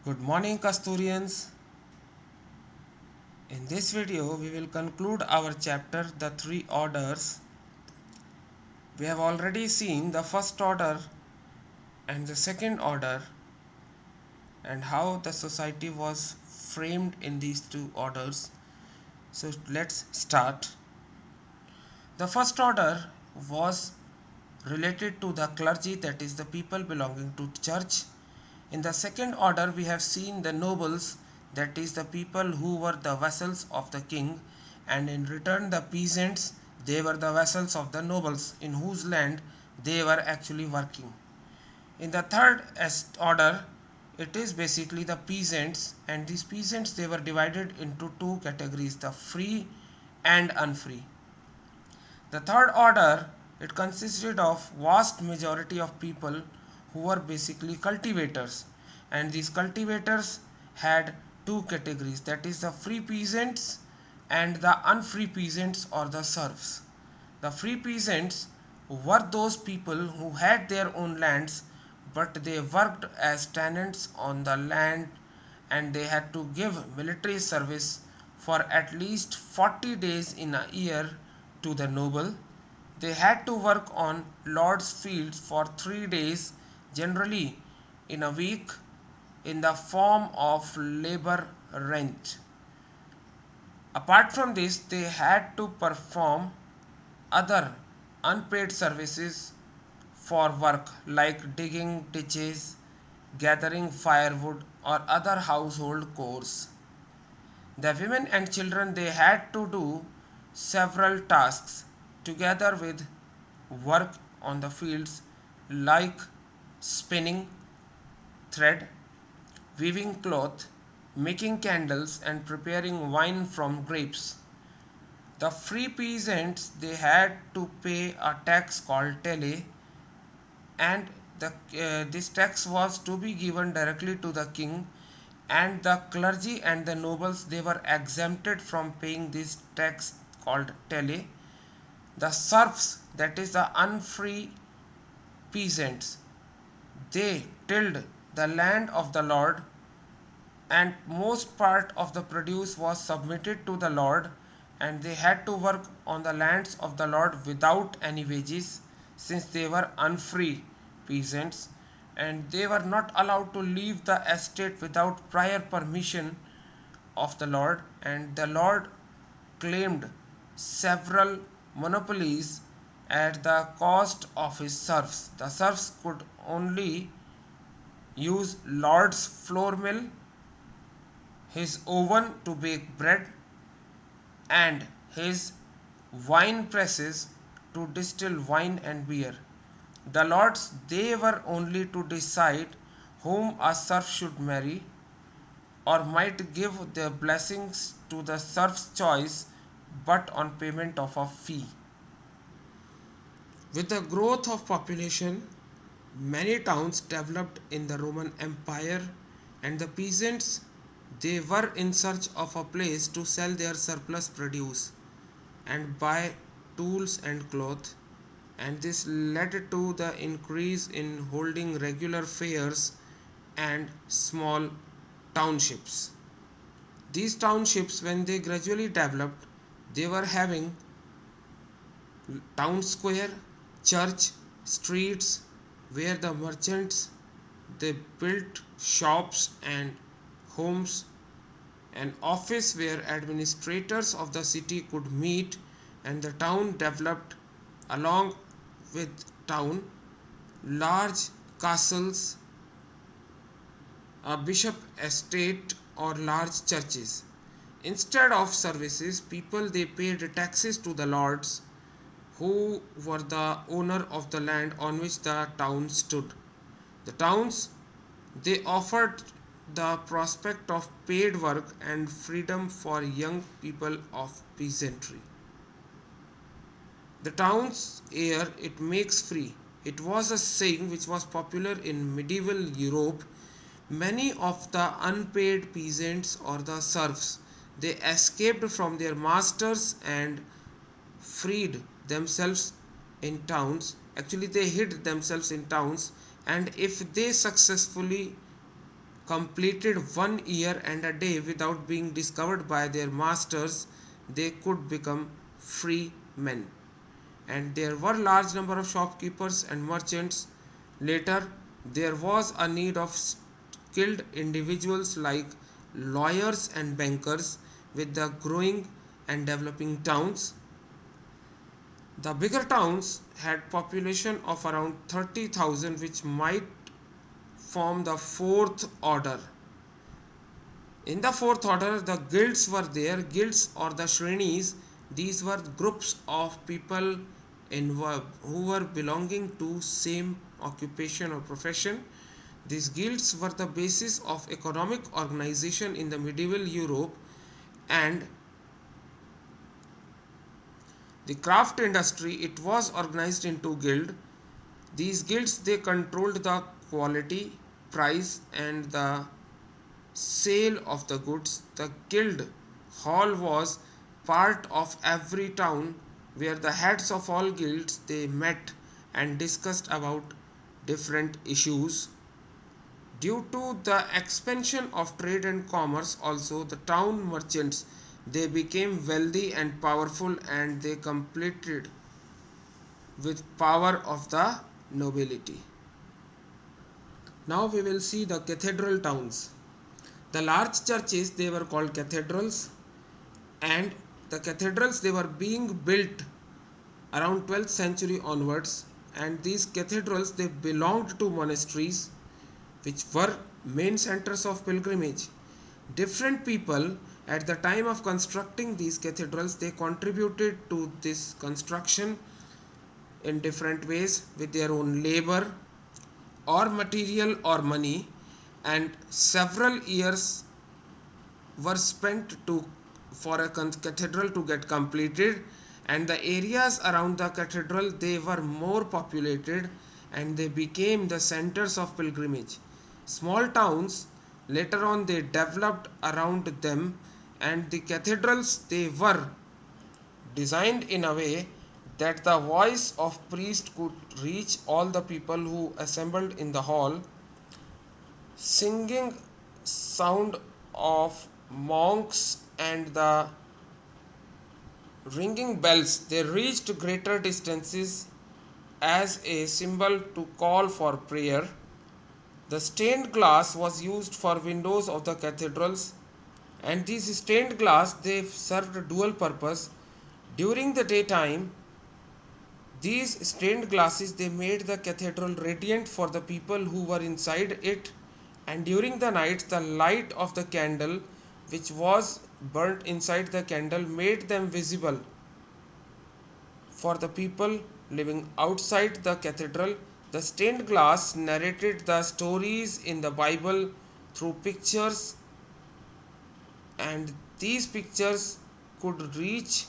Good morning, Kasturians. In this video, we will conclude our chapter, The Three Orders. We have already seen the first order and the second order and how the society was framed in these two orders. So let's start. The first order was related to the clergy, that is the people belonging to church. In the second order, we have seen the nobles, that is the people who were the vassals of the king, and in return the peasants, they were the vassals of the nobles in whose land they were actually working. In the third order, it is basically the peasants, and these peasants, they were divided into two categories, the free and unfree. The third order, it consisted of vast majority of people who were basically cultivators, and these cultivators had two categories, that is the free peasants and the unfree peasants or the serfs. The free peasants were those people who had their own lands, but they worked as tenants on the land, and they had to give military service for at least 40 days in a year to the noble. They had to work on lord's fields for 3 days, generally in a week, in the form of labor rent. Apart from this, they had to perform other unpaid services for work like digging ditches, gathering firewood, or other household chores. The women and children, they had to do several tasks together with work on the fields like spinning thread, weaving cloth, making candles, and preparing wine from grapes. The free peasants, they had to pay a tax called tele, and this tax was to be given directly to the king, and the clergy and the nobles, they were exempted from paying this tax called tele. The serfs, that is the unfree peasants, they tilled the land of the lord, and most part of the produce was submitted to the lord, and they had to work on the lands of the lord without any wages, since they were unfree peasants, and they were not allowed to leave the estate without prior permission of the lord, and the lord claimed several monopolies at the cost of his serfs. The serfs could only use lord's flour mill, his oven to bake bread, and his wine presses to distill wine and beer. The lords, they were only to decide whom a serf should marry, or might give their blessings to the serf's choice, but on payment of a fee. With the growth of population, many towns developed in the Roman Empire, and the peasants, they were in search of a place to sell their surplus produce and buy tools and cloth, and this led to the increase in holding regular fairs and small townships. These townships, when they gradually developed, they were having town square, church, streets, where the merchants, they built shops and homes, an office where administrators of the city could meet, and the town developed along with town large castles, a bishop estate, or large churches. Instead of services, people, they paid taxes to the lords, who were the owner of the land on which the town stood. The towns, they offered the prospect of paid work and freedom for young people of peasantry. The town's air, it makes free. It was a saying which was popular in medieval Europe. Many of the unpaid peasants or the serfs, they escaped from their masters and freed themselves in towns. Actually, they hid themselves in towns, and if they successfully completed 1 year and a day without being discovered by their masters, they could become free men. And there were large number of shopkeepers and merchants. Later, there was a need of skilled individuals like lawyers and bankers. With the growing and developing towns, the bigger towns had population of around 30,000, which might form the fourth order. In the fourth order, the guilds were there. Guilds or the shrenis, these were groups of people who were belonging to same occupation or profession. These guilds were the basis of economic organization in the medieval Europe. And the craft industry, it was organized into guild. These guilds, they controlled the quality, price and the sale of the goods. The guild hall was part of every town where the heads of all guilds, they met and discussed about different issues. Due to the expansion of trade and commerce, also the town merchants, they became wealthy and powerful, and they competed with power of the nobility. Now we will see the cathedral towns. The large churches, they were called cathedrals, and the cathedrals, they were being built around 12th century onwards, and these cathedrals, they belonged to monasteries which were main centers of pilgrimage. Different people at the time of constructing these cathedrals, they contributed to this construction in different ways with their own labor or material or money, and several years were spent for a cathedral to get completed. And the areas around the cathedral, they were more populated and they became the centers of pilgrimage. Small towns later on, they developed around them, and the cathedrals, they were designed in a way that the voice of priest could reach all the people who assembled in the hall. Singing sound of monks and the ringing bells, they reached greater distances as a symbol to call for prayer. The stained glass was used for windows of the cathedrals, and these stained glass, they served a dual purpose. During the daytime, these stained glasses, they made the cathedral radiant for the people who were inside it, and during the night, the light of the candle which was burnt inside the candle made them visible for the people living outside the cathedral. The stained glass narrated the stories in the Bible through pictures, and these pictures could reach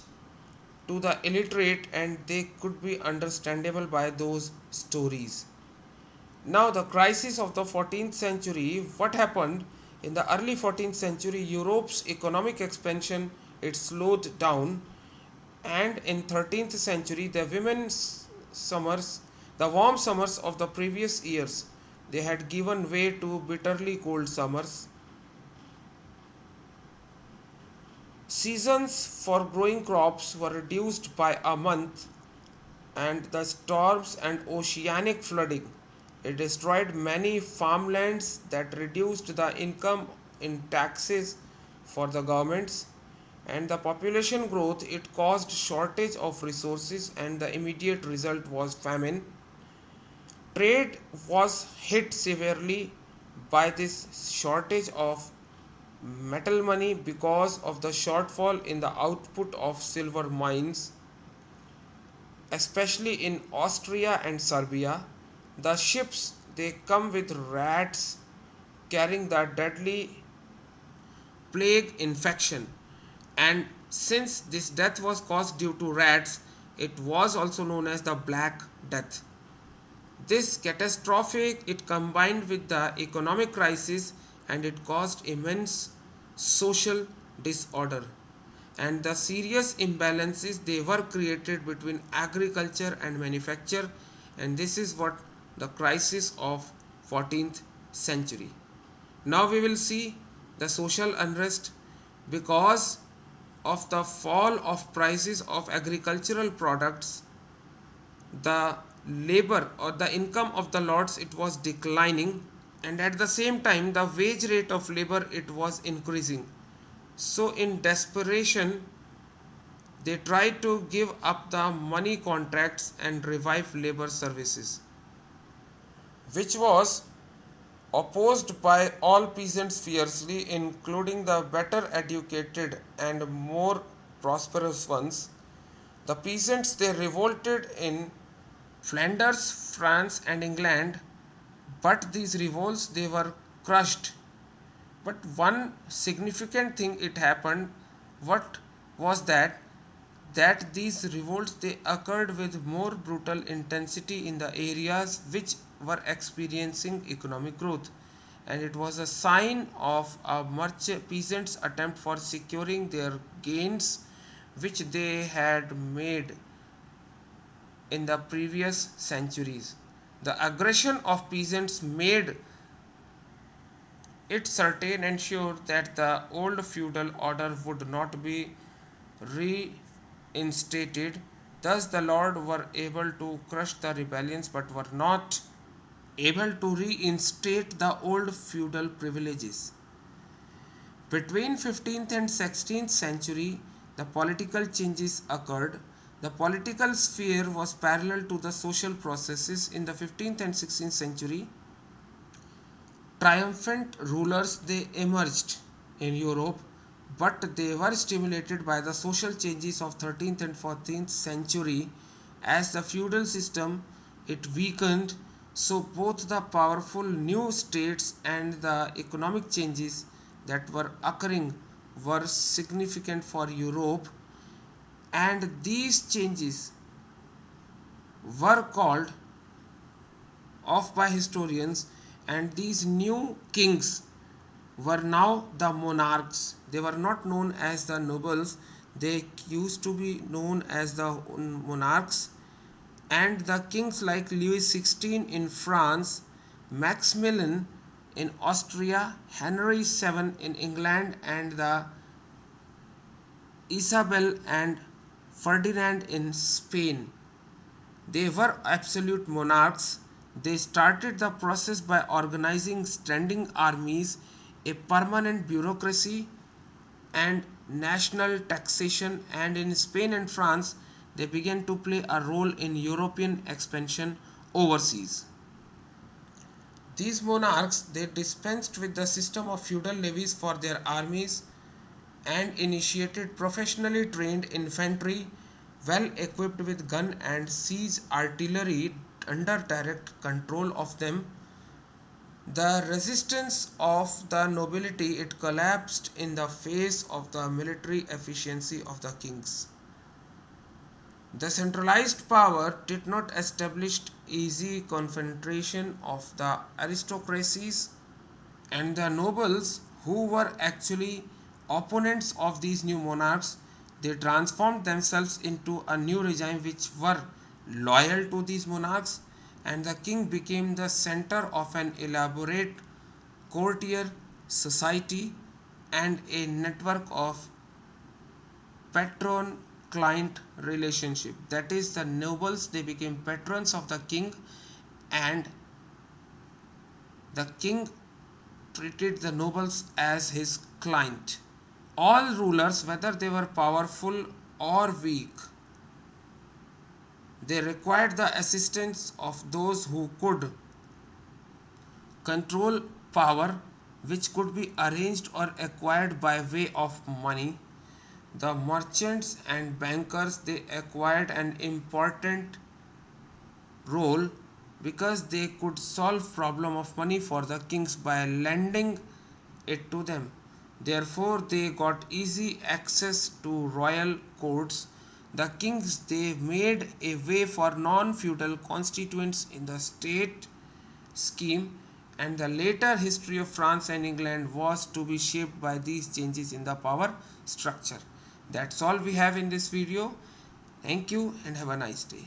to the illiterate and they could be understandable by those stories. Now, the crisis of the 14th century, what happened in the early 14th century? Europe's economic expansion, it slowed down, and in 13th century, the warm summers of the previous years, they had given way to bitterly cold summers. Seasons for growing crops were reduced by a month, and the storms and oceanic flooding, it destroyed many farmlands, that reduced the income in taxes for the governments. And the population growth, it caused shortage of resources, and the immediate result was famine. Trade was hit severely by this shortage of metal money because of the shortfall in the output of silver mines, especially in Austria and Serbia. The ships, they come with rats carrying the deadly plague infection, and since this death was caused due to rats, it was also known as the Black Death. This catastrophe, it combined with the economic crisis, and it caused immense social disorder, and the serious imbalances, they were created between agriculture and manufacture, and this is what the crisis of 14th century. Now we will see the social unrest because of the fall of prices of agricultural products. The labor or the income of the lords, it was declining, and at the same time the wage rate of labor, it was increasing. So in desperation they tried to give up the money contracts and revive labor services, which was opposed by all peasants fiercely, including the better educated and more prosperous ones. The peasants, they revolted in Flanders, France and England, but these revolts, they were crushed. But one significant thing it happened, what was that these revolts, they occurred with more brutal intensity in the areas which were experiencing economic growth, and it was a sign of a merchant peasants attempt for securing their gains which they had made in the previous centuries. The aggression of peasants made it certain and sure that the old feudal order would not be reinstated. Thus, the Lord were able to crush the rebellions but were not able to reinstate the old feudal privileges. Between 15th and 16th century, the political changes occurred. The political sphere was parallel to the social processes in the 15th and 16th century. Triumphant rulers, they emerged in Europe, but they were stimulated by the social changes of 13th and 14th century. As the feudal system, it weakened, so both the powerful new states and the economic changes that were occurring were significant for Europe, and these changes were called off by historians, and these new kings were now the monarchs. They were not known as the nobles, they used to be known as the monarchs. And the kings like Louis XVI in France, Maximilian in Austria, Henry VII in England, and the Isabel and Ferdinand in Spain, they were absolute monarchs. They started the process by organizing standing armies, a permanent bureaucracy, and national taxation. And in Spain and France, they began to play a role in European expansion overseas. These monarchs, they dispensed with the system of feudal levies for their armies and initiated professionally trained infantry, well equipped with gun and siege artillery under direct control of them. The resistance of the nobility, it collapsed in the face of the military efficiency of the kings. The centralized power did not establish easy confrontation of the aristocracies, and the nobles who were actually opponents of these new monarchs, they transformed themselves into a new regime which were loyal to these monarchs, and the king became the center of an elaborate courtier society and a network of patron client relationship. That is, the nobles, they became patrons of the king, and the king treated the nobles as his client. All rulers, whether they were powerful or weak, they required the assistance of those who could control power, which could be arranged or acquired by way of money. The merchants and bankers, they acquired an important role because they could solve problem of money for the kings by lending it to them. Therefore, they got easy access to royal courts. The kings, they made a way for non-feudal constituents in the state scheme, and the later history of France and England was to be shaped by these changes in the power structure. That's all we have in this video. Thank you and have a nice day.